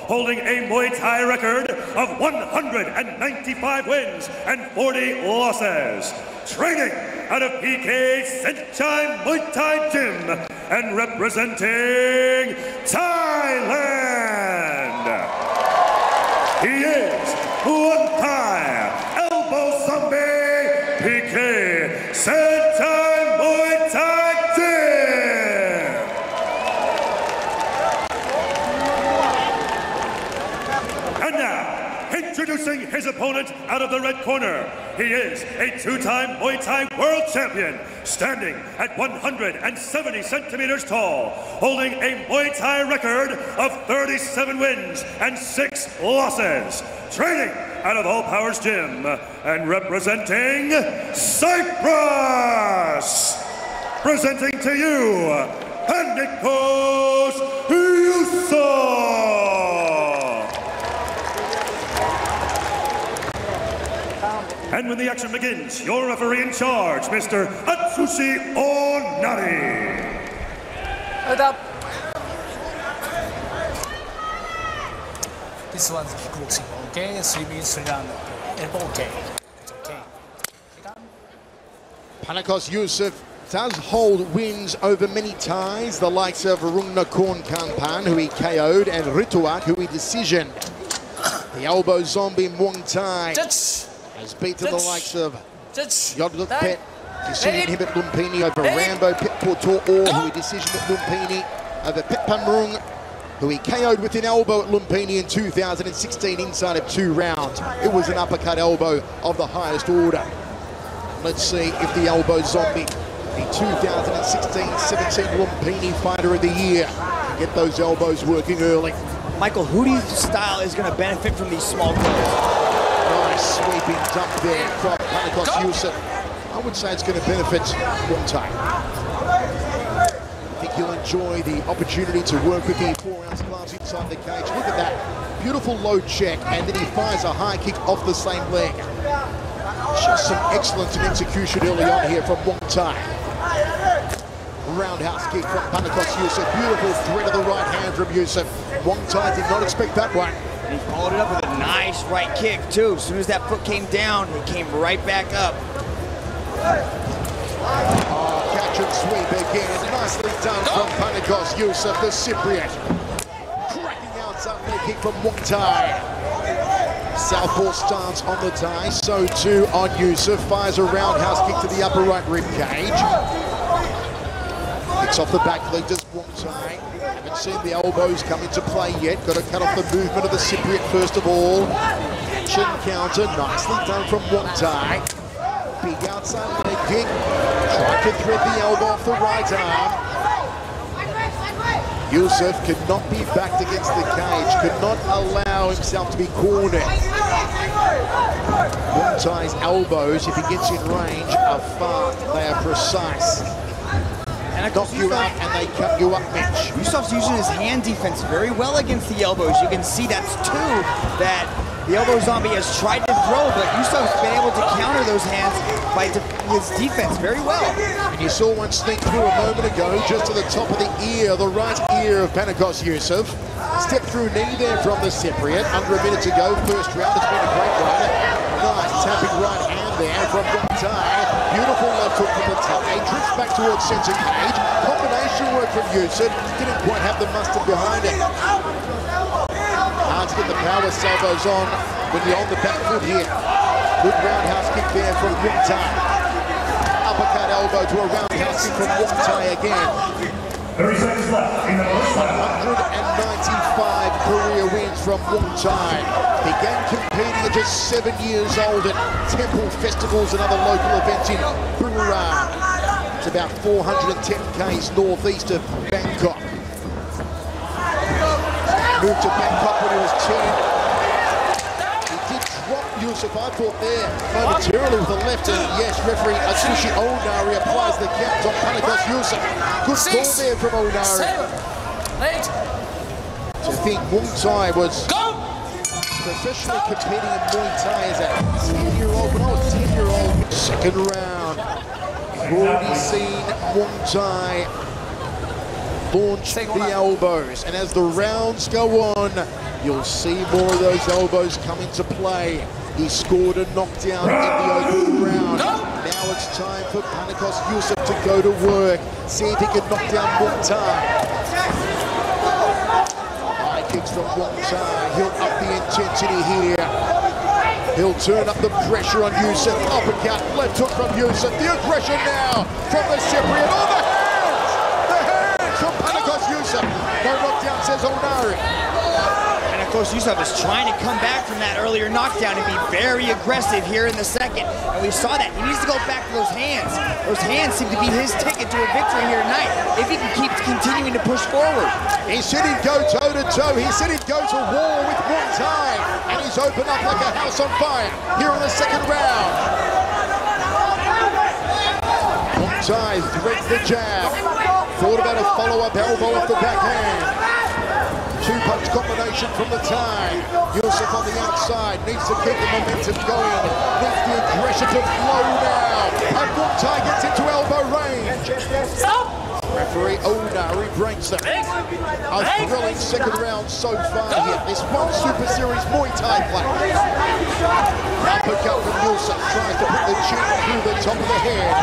holding a Muay Thai record of 195 wins and 40 losses. Training out of P.K.Saenchaimuaythaigym and representing Thailand. He is Muangthai elbow zombie P.K.Saenchaimuaythaigym. And now, introducing his opponent out of the red corner, he is a two-time Muay Thai world champion, standing at 170 centimeters tall, holding a Muay Thai record of 37 wins and 6 losses. Training out of All Powers Gym and representing Cyprus. Presenting to you, Panicos, Yusuf. And when the action begins, your referee in charge, Mr. Atsushi Onari. Hold up. This one's kickboxing, okay? 3 minutes, 3 rounds. Elbow, okay. It's okay. Panicos Yusuf does hold wins over many Thais, the likes of Rungnakorn Kampan, who he KO'd, and Rituak, who he decisioned. The elbow zombie Muangthai has beaten the likes of Yodluk Pet, decision him at Lumpini over Rambo Pet Portor, who he decisioned at Lumpini, over Pet Pamrung, who he KO'd with an elbow at Lumpini in 2016 inside of 2 rounds. It was an uppercut elbow of the highest order. Let's see if the elbow zombie, the 2016-17 Lumpini Fighter of the Year, can get those elbows working early. Michael, whose style is going to benefit from these small blows? Nice sweeping dump there from Panicos Yusuf. I would say it's going to benefit Muangthai. I think he'll enjoy the opportunity to work with the 4-ounce gloves inside the cage. Look at that beautiful low check, and then he fires a high kick off the same leg. Just some excellence in execution early on here from Muangthai. Roundhouse kick from Panicos Yusuf. Beautiful thread of the right hand from Yusuf. Muangthai did not expect that one. And he followed it up with a nice right kick, too. As soon as that foot came down, he came right back up. Oh, catch and sweep again. Nicely done from Panicos Yusuf, the Cypriot. Cracking outside leg kick from Muangthai. Southpaw stance on the Thai, so too on Yusuf. Fires a roundhouse kick to the upper right rib cage. Kicks off the back leg, does Muangthai. Haven't seen the elbows come into play yet. Got to cut off the movement of the Cypriot first of all. Action counter, nicely done from Muangthai. Big outside leg kick. Tried to thread the elbow off the right arm. Yusuf could not be backed against the cage, could not allow himself to be cornered. Muangthai's elbows, if he gets in range, are fast, they are precise. And knock you out and they cut you up, Mitch. Yusuf's using his hand defense very well against the elbows. You can see that's two that the elbow zombie has tried to throw, but Yusuf's been able to counter those hands by his defense very well. And you saw one sneak through a moment ago, just to the top of the ear, the right ear of Panicos Yusuf. Step through knee there from the Cypriot. Under a minute to go, first round. It's been a great run. Nice tapping right hand there from Muangthai. Beautiful left hook from the Thai. Drifts back towards center cage. Combination work from Yusuf. Didn't quite have the mustard behind it. Hard to get the power salvos on when you're on the back foot here. Good roundhouse kick there from Muangthai. Uppercut elbow to a roundhouse kick from Muangthai again. 30 seconds left in the first round. 195 career wins from Muangthai. Began competing at just 7 years old at temple festivals and other local events in Buriram. It's about 410 k's northeast of Bangkok. Moved to Bangkok when he was 10. He did drop Yusuf, I thought there, momentarily with the left, and yes, referee Atsushi Onari applies the count on Panicos Yusuf. Good call there from Onari. To think Muangthai was professionally competing in Muay Thai as a 10-year-old, when I was 10-year-old. Second round. We've already seen Muangthai launch the elbows, and as the rounds go on, You'll see more of those elbows come into play. He scored a knockdown in the opening round. Now it's time for Panicos Yusuf to go to work. See if he can knock down Muangthai. High kicks from Muangthai. He'll up the intensity here. He'll turn up the pressure on Yusuf. Uppercut, left hook from Yusuf. The aggression now from the Cypriot. Oh, the hands! The hands from Panicos Yusuf. No knockdown, says Onari. And of course, Yusuf is trying to come back from that earlier knockdown and be very aggressive here in the second. And we saw that. He needs to go back to those hands. Those hands seem to be his ticket to a victory here tonight, if he can keep continuing to push forward. He said he'd go toe-to-toe. He said he'd go to war with Muangthai. And he's opened up like a house on fire here in the second round. Muangthai threads the jab. Thought about a follow-up elbow off the backhand. Two-punch combination from the tie. Yusuf on the outside needs to keep the momentum going. Needs the aggression to flow now. And Muangthai gets into elbow range. Referee Onari breaks them. A thrilling second round so far here. This one Super Series Muay Thai play. Uppercut from Yusuf. Tries to put the chin through the top of the head.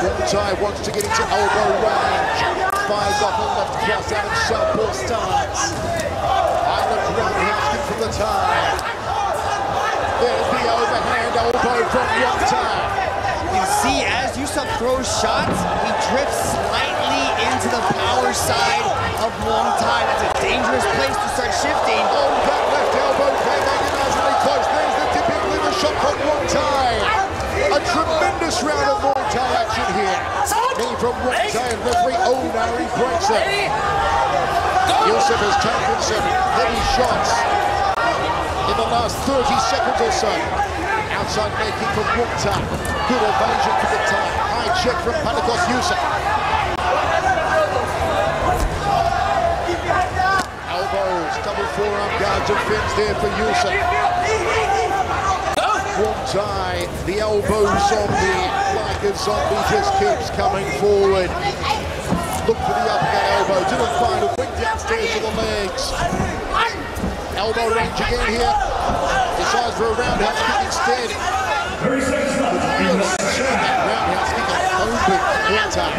Muangthai wants to get into elbow range. Fires off a left cross out of southpaw stance. Island roundhouse kick from the tie. There's the overhand elbow from Muangthai. You can see as Yusuf throws shots, he drifts slightly into the power side of Muangthai. That's a dangerous place to start shifting. Oh, that left elbow came agonizingly close. There's the tipping liver shot from Muangthai. A tremendous round of Muay Thai action here. Knee from Muangthai and referee Onari breaks it. Yusuf has taken some heavy shots in the last 30 seconds or so. Outside leg kick from Muangthai. Good evasion for the time. High check from Panicos Yusuf. Elbows, double forearm guard defense there for Yusuf. Muangthai, the elbow zombie, like a zombie, just keeps coming forward. Look for the uppercut elbow, didn't find it, went downstairs to the legs. Elbow range again here. Decides for a roundhouse kick instead. That roundhouse kick on open Muangthai.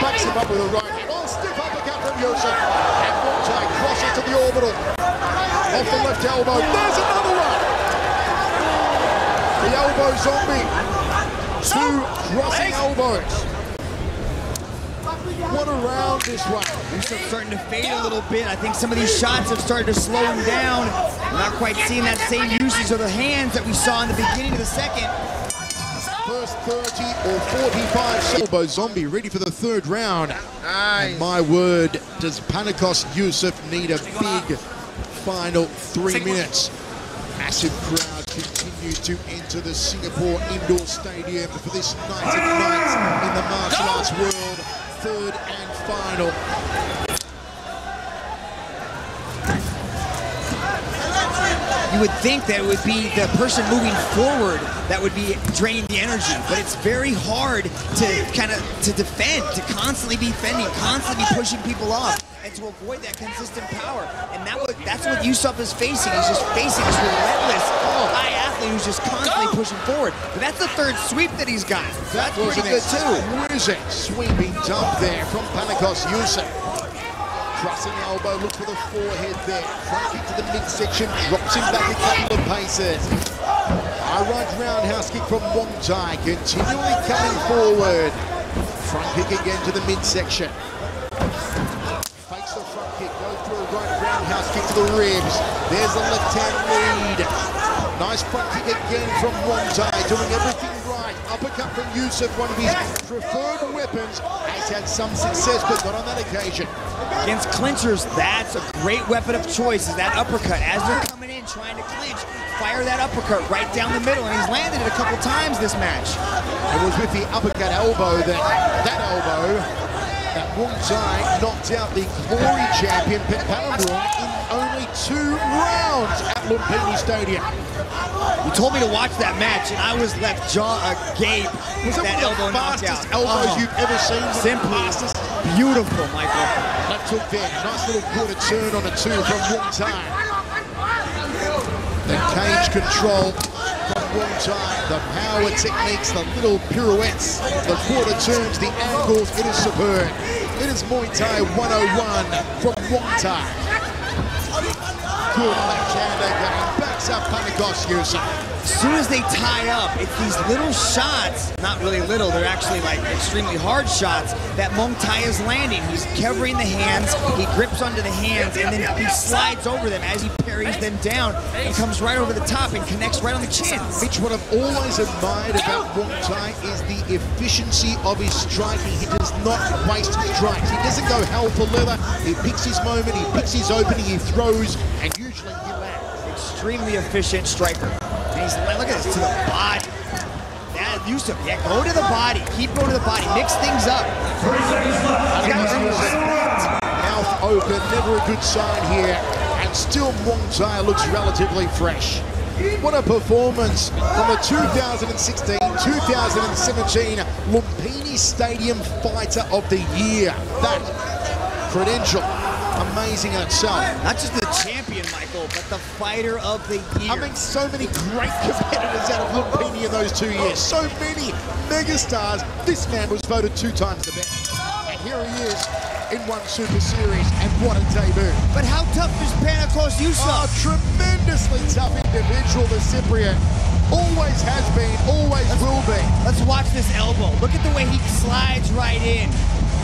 Backs him up with a right hand. Oh, stiff uppercut from Yusuf. And Muangthai crosses to the orbital. Off the left elbow. There's another one. The elbow zombie. Two crossing elbows. What a round this one. Yusuf's starting to fade a little bit. I think some of these shots have started to slow him down. We're not quite seeing that same usage of the hands that we saw in the beginning of the second. First 30 or 45 elbow zombie ready for the third round. Nice. And my word, does Panicos Yusuf need a big final 3 minutes? Massive crowd continue to enter the Singapore Indoor Stadium for this night of nights in the martial arts world. Third and final. You would think that it would be the person moving forward that would be draining the energy, but it's very hard to defend, to constantly be defending, constantly be pushing people off, and to avoid that consistent power. And that's what Yusuf is facing. He's just facing this relentless high athlete who's just constantly pushing forward. But that's the third sweep that he's got. So that's pretty good too. Exquisite sweeping dump there from Panicos Yusuf. Crossing elbow, look for the forehead there. Front kick to the midsection, drops him back a couple of paces. High right roundhouse kick from Muangthai, continually coming forward. Front kick again to the midsection. Fakes the front kick, goes through a right roundhouse kick to the ribs. There's the left hand lead. Nice front kick again from Muangthai, doing everything right. Uppercut from Yusuf, one of his preferred weapons. Has had some success, but not on that occasion. Against clinchers, that's a great weapon of choice, is that uppercut. As they're coming in trying to clinch, fire that uppercut right down the middle, and he's landed it a couple times this match. It was with the uppercut elbow that Muangthai knocked out the glory champion Pet Palambron in only 2 rounds at Lumpini Stadium. You told me to watch that match, and I was left jaw agape with that elbow knockout. Fastest elbows you've ever seen. Simply beautiful, Michael. took there. Nice little quarter turn on a 2 from Muangthai. The cage control from Muangthai. The power techniques, the little pirouettes, the quarter turns, the angles. It is superb. It is Muay Thai 101 from Muangthai. Good left hand again. Backs up Panicos, Yusuf. As soon as they tie up, it's these little shots, not really little, they're actually like extremely hard shots that Muangthai is landing. He's covering the hands, he grips onto the hands, and then he slides over them as he parries them down and comes right over the top and connects right on the chin. Mitch, what I've always admired about Muangthai is the efficiency of his striking. He does not waste strikes. He doesn't go hell for leather. He picks his moment, he picks his opening, he throws, and usually he lands. Extremely efficient striker. And he's, look at this, to the body. That Yusuf, yeah, go to the body. Keep going to the body. Mix things up. Mouth open, never a good sign here. And still Muangthai looks relatively fresh. What a performance from the 2016-2017 Lumpini Stadium Fighter of the Year. That credential, amazing in itself. Not just the champion, Michael, but the fighter of the year. I mean, so many great competitors out of Lumpini in those 2 years. So many megastars. This man was voted 2 times the best. And here he is in one Super Series, and what a debut. But how tough is Panicos Yusuf? Oh, tremendously tough individual, the Cypriot. Always has been, always will be. Let's watch this elbow. Look at the way he slides right in.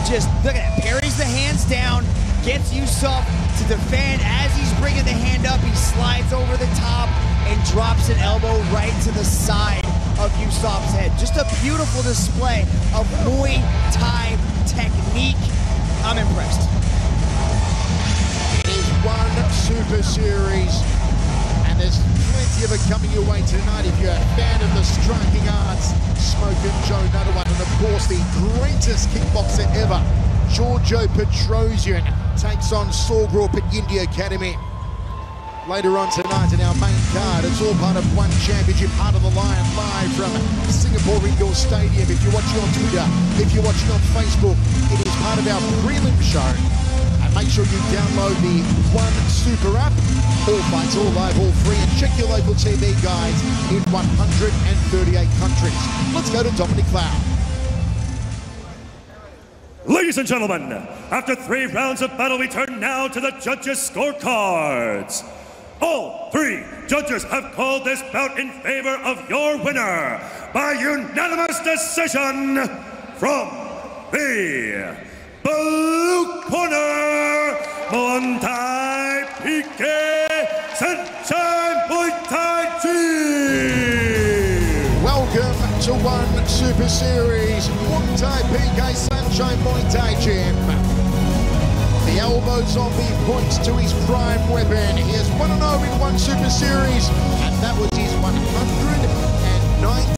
Just look at it. Parries the hands down, gets Yusuf to defend. As he's bringing the hand up, he slides over the top and drops an elbow right to the side of Yusuf's head. Just a beautiful display of Muay Thai technique. I'm impressed. It is one Super Series, and there's plenty of it coming your way tonight if you're a fan of the striking arts. Smoking Joe Nuttawat, and of course the greatest kickboxer ever, Giorgio Petrosian, takes on Sawgrup at India Academy. Later on tonight in our main card, it's all part of one championship, Heart of the Lion, live from Singapore Indoor Stadium. If you're watching on Twitter, if you're watching on Facebook, it is part of our prelim show. And make sure you download the One Super app. All fights, all live, all free, and check your local TV guides in 138 countries. Let's go to Dominic Cloud. Ladies and gentlemen, after 3 rounds of battle, we turn now to the judges' scorecards. All 3 judges have called this bout in favor of your winner by unanimous decision from the blue corner, Muangthai P.K.Saenchaimuaythaigym. Welcome to One Super Series, Muangthai P.K.Saenchaimuaythaigym. The elbow zombie points to his prime weapon. He has 1-0 in One Super Series, and that was his 109th